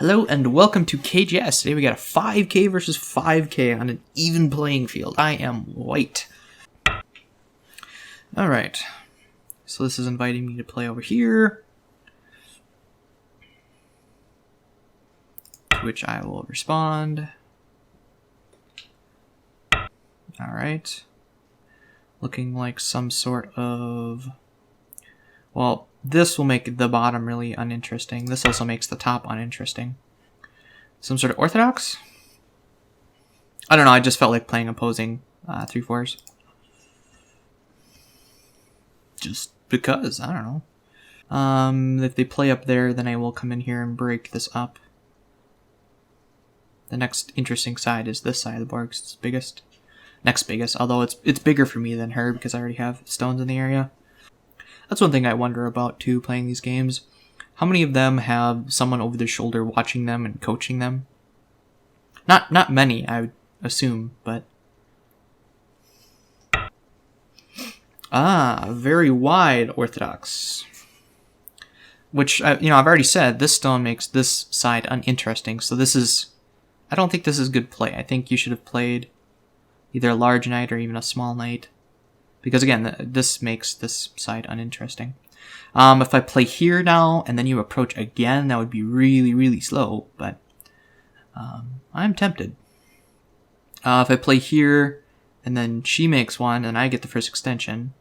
Hello and welcome to KGS. Today we got a 5k versus 5k on an even playing field. I am white. Alright. So this is inviting me to play over here, to which I will respond. Alright. Looking like some sort of... Well, this will make the bottom really uninteresting. This also makes the top uninteresting. Some sort of orthodox? I don't know, I just felt like playing opposing 3/4s. Just because, I don't know. If they play up there, then I will come in here and break this up. The next interesting side is this side of the board, because it's biggest. Next biggest, although it's bigger for me than her, because I already have stones in the area. That's one thing I wonder about, too, playing these games. How many of them have someone over their shoulder watching them and coaching them? Not many, I would assume, but... very wide orthodox. Which, I've already said, this stone makes this side uninteresting, so this is... I don't think this is good play. I think you should have played either a large knight or even a small knight. Because again, this makes this side uninteresting. If I play here now, and then you approach again, that would be really, really slow, but I'm tempted. If I play here, and then she makes one, and I get the first extension.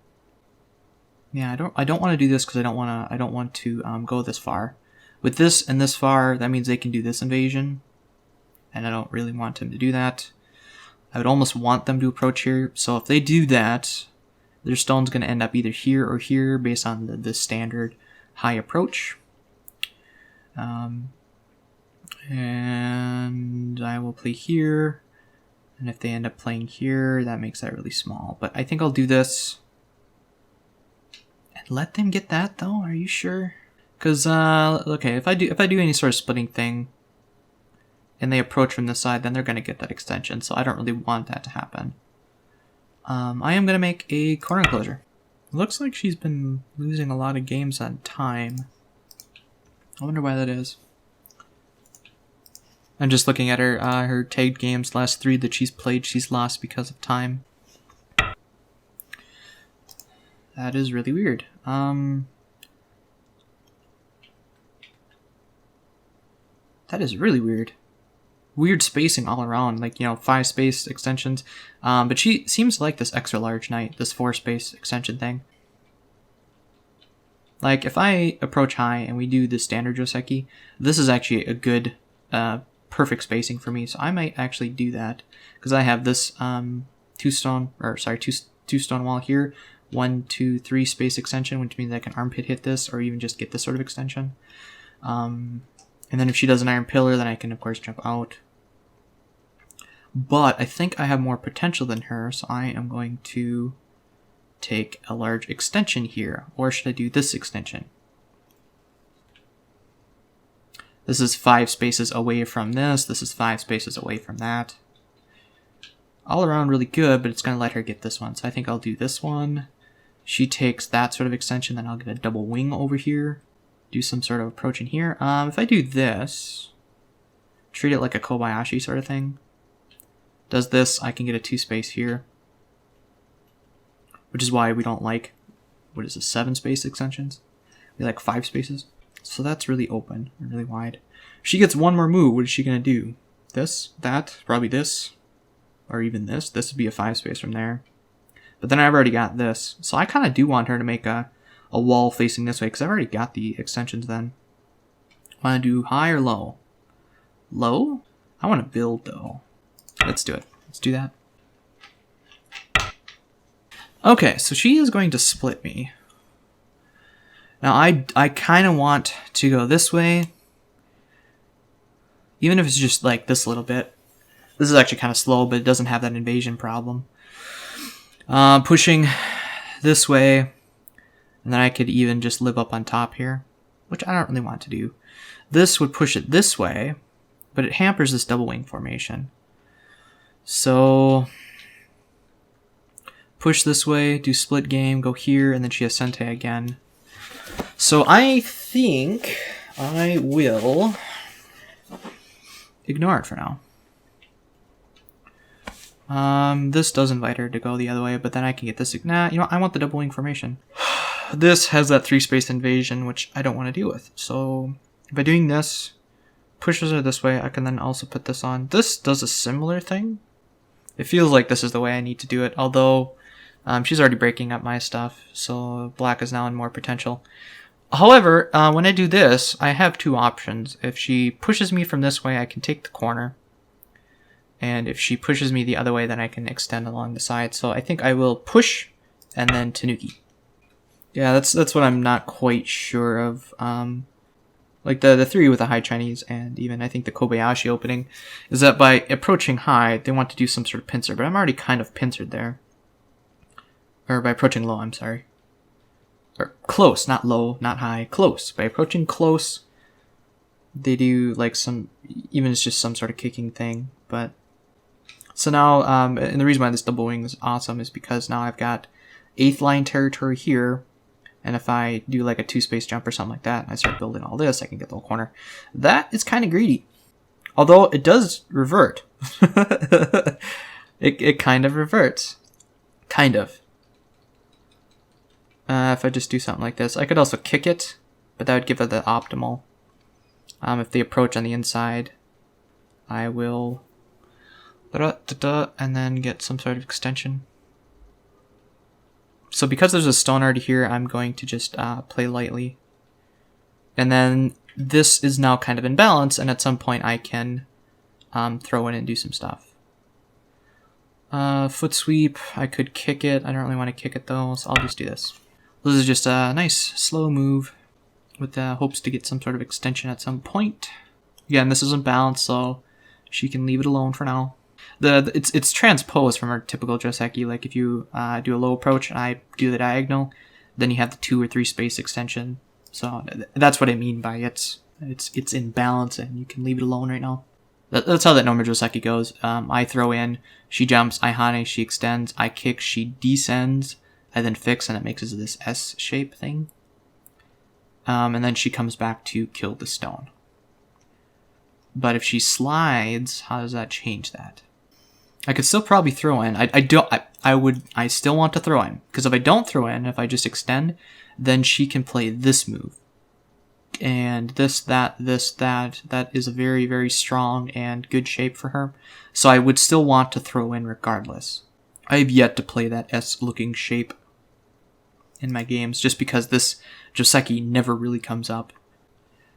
Yeah, I don't want to do this because I don't want to go this far. With this and this far, that means they can do this invasion, and I don't really want them to do that. I would almost want them to approach here, so if they do that, their stone's going to end up either here or here based on the standard high approach. And I will play here. And if they end up playing here, that makes that really small. But I think I'll do this. And let them get that, though? Are you sure? Because, okay, if I do any sort of splitting thing, and they approach from this side, then they're going to get that extension. So I don't really want that to happen. I am going to make a corner enclosure. Looks like she's been losing a lot of games on time. I wonder why that is. I'm just looking at her tagged games. Last 3 that she's played, she's lost because of time. That is really weird. That is really weird. Weird spacing all around, like, 5 space extensions. But she seems to like this extra large knight, this 4 space extension thing. Like, if I approach high and we do the standard Joseki, this is actually a good, perfect spacing for me, so I might actually do that. Because I have this, 2 stone wall here, 1, 2, 3 space extension, which means I can armpit hit this, or even just get this sort of extension. And then if she does an iron pillar, then I can, of course, jump out. But I think I have more potential than her, so I am going to take a large extension here. Or should I do this extension? This is 5 spaces away from this. This is 5 spaces away from that. All around really good, but it's going to let her get this one. So I think I'll do this one. She takes that sort of extension, then I'll get a double wing over here. Do some sort of approach in here. If I do this, treat it like a Kobayashi sort of thing. Does this, I can get a 2 space here. Which is why we don't like, 7 space extensions? We like 5 spaces. So that's really open, and really wide. She gets one more move, what is she going to do? This, that, probably this, or even this. This would be a 5 space from there. But then I've already got this. So I kind of do want her to make a wall facing this way, because I've already got the extensions then. Want to do high or low? Low? I want to build, though. Let's do it. Let's do that. Okay, so she is going to split me. Now, I kind of want to go this way. Even if it's just like this little bit. This is actually kind of slow, but it doesn't have that invasion problem. Pushing this way. And then I could even just live up on top here, which I don't really want to do. This would push it this way, but it hampers this double wing formation. So, push this way, do split game, go here, and then she has Sente again. So I think I will ignore it for now. This does invite her to go the other way, but then I can get this. Nah, you know, I want the double wing formation. This has that 3-space invasion, which I don't want to deal with. So by doing this, pushes her this way, I can then also put this on. This does a similar thing. It feels like this is the way I need to do it, although she's already breaking up my stuff, so black is now in more potential. However, when I do this, I have two options. If she pushes me from this way, I can take the corner. And if she pushes me the other way, then I can extend along the side. So I think I will push and then Tanuki. Yeah, that's what I'm not quite sure of. Like the 3 with the high Chinese and even I think the Kobayashi opening is that by approaching high, they want to do some sort of pincer, but I'm already kind of pincered there. Or by approaching low, I'm sorry. Or close, not low, not high, close. By approaching close, they do like some, even it's just some sort of kicking thing, but so now, and the reason why this double wing is awesome is because now I've got 8th line territory here, and if I do like a 2-space jump or something like that, and I start building all this, I can get the whole corner. That is kind of greedy. Although it does revert. it kind of reverts. Kind of. If I just do something like this. I could also kick it, but that would give it the optimal. If they approach on the inside, I will... and then get some sort of extension. So because there's a stone already here, I'm going to just play lightly. And then this is now kind of in balance, and at some point I can throw in and do some stuff. Foot sweep, I could kick it. I don't really want to kick it though, so I'll just do this. This is just a nice slow move with hopes to get some sort of extension at some point. Again, this is in balance, so she can leave it alone for now. It's transposed from our typical Joseki. Like if you do a low approach and I do the diagonal, then you have the 2 or 3 space extension. So that's what I mean by it's in balance and you can leave it alone right now. That's how that normal Joseki goes. I throw in, she jumps, I hane, she extends, I kick, she descends, I then fix, and it makes this S shape thing. And then she comes back to kill the stone. But if she slides, how does that change that? I could still probably throw in. I still want to throw in. Because if I don't throw in, if I just extend, then she can play this move. And this, that is a very, very strong and good shape for her. So I would still want to throw in regardless. I have yet to play that S-looking shape in my games, just because this Joseki never really comes up.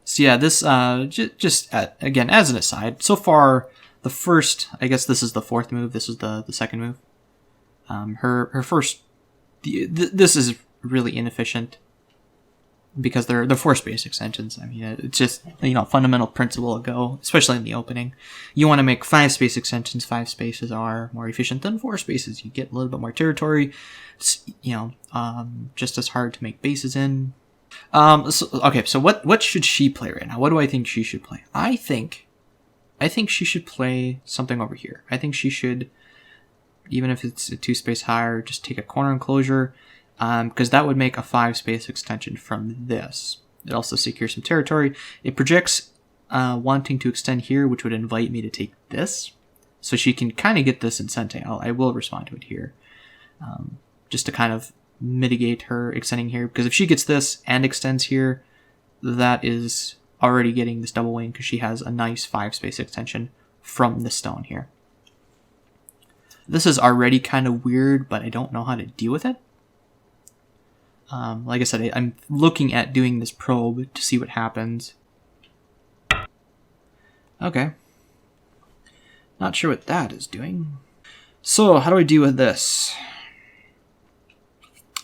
So yeah, this, again, as an aside, so far, the first, I guess this is the 4th move, this is the second move. Her first, this is really inefficient, because they're 4-space extensions. I mean, it's just, fundamental principle of Go, especially in the opening. You want to make 5-space extensions. 5 spaces are more efficient than 4 spaces. You get a little bit more territory. It's, just as hard to make bases in. So what should she play right now? What do I think she should play? I think she should play something over here. I think she should, even if it's a 2-space higher, just take a corner enclosure, because that would make a 5-space extension from this. It also secures some territory. It projects wanting to extend here, which would invite me to take this. So she can kind of get this in Sente. I will respond to it here. Just to kind of mitigate her extending here. Because if she gets this and extends here, that is already getting this double wing, because she has a nice 5-space extension from the stone here. This is already kind of weird, but I don't know how to deal with it. Like I said, I'm looking at doing this probe to see what happens. Okay. Not sure what that is doing. So, how do I deal with this?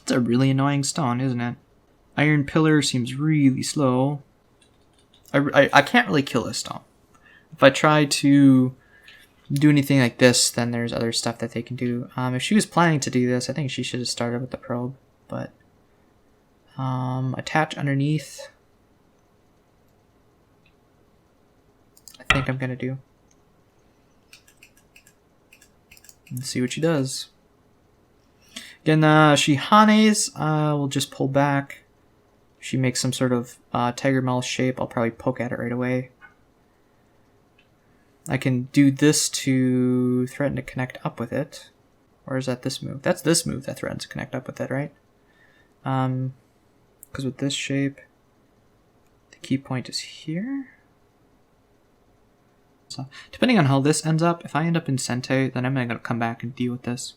It's a really annoying stone, isn't it? Iron Pillar seems really slow. I can't really kill this stone. If I try to do anything like this, then there's other stuff that they can do. If she was planning to do this, I think she should have started with the probe, but... attach underneath. I think I'm gonna do. Let's see what she does. Again, she hanes. We'll just pull back. She makes some sort of tiger mouth shape. I'll probably poke at it right away. I can do this to threaten to connect up with it. Or is that this move? That's this move that threatens to connect up with it, right? Because with this shape, the key point is here. So, depending on how this ends up, if I end up in Sente, then I'm going to come back and deal with this.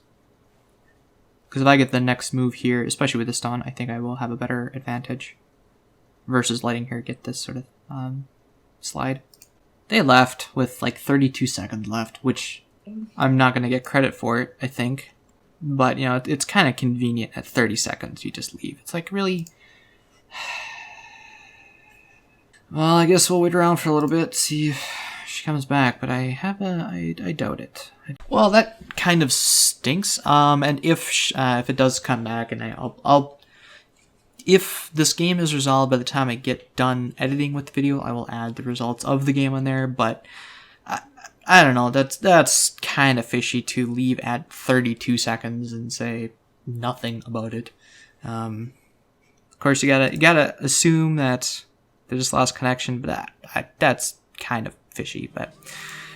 Because if I get the next move here, especially with this done, I think I will have a better advantage. Versus letting her get this sort of slide. They left with like 32 seconds left, which I'm not going to get credit for it, I think. But, you know, it's kind of convenient at 30 seconds. You just leave. It's like, really? Well, I guess we'll wait around for a little bit, see if she comes back. But I doubt it. Well, that kind of stinks. And if it does come back, and if this game is resolved by the time I get done editing with the video, I will add the results of the game on there. But I don't know. That's kind of fishy to leave at 32 seconds and say nothing about it. Of course, you gotta assume that they just lost connection, but that's kind of fishy. But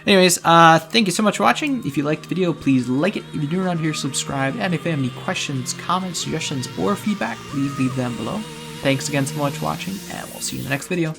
anyways, thank you so much for watching. If you liked the video, please like it. If you're new around here, subscribe. And if you have any questions, comments, suggestions, or feedback, please leave them below. Thanks again so much for watching, and we'll see you in the next video.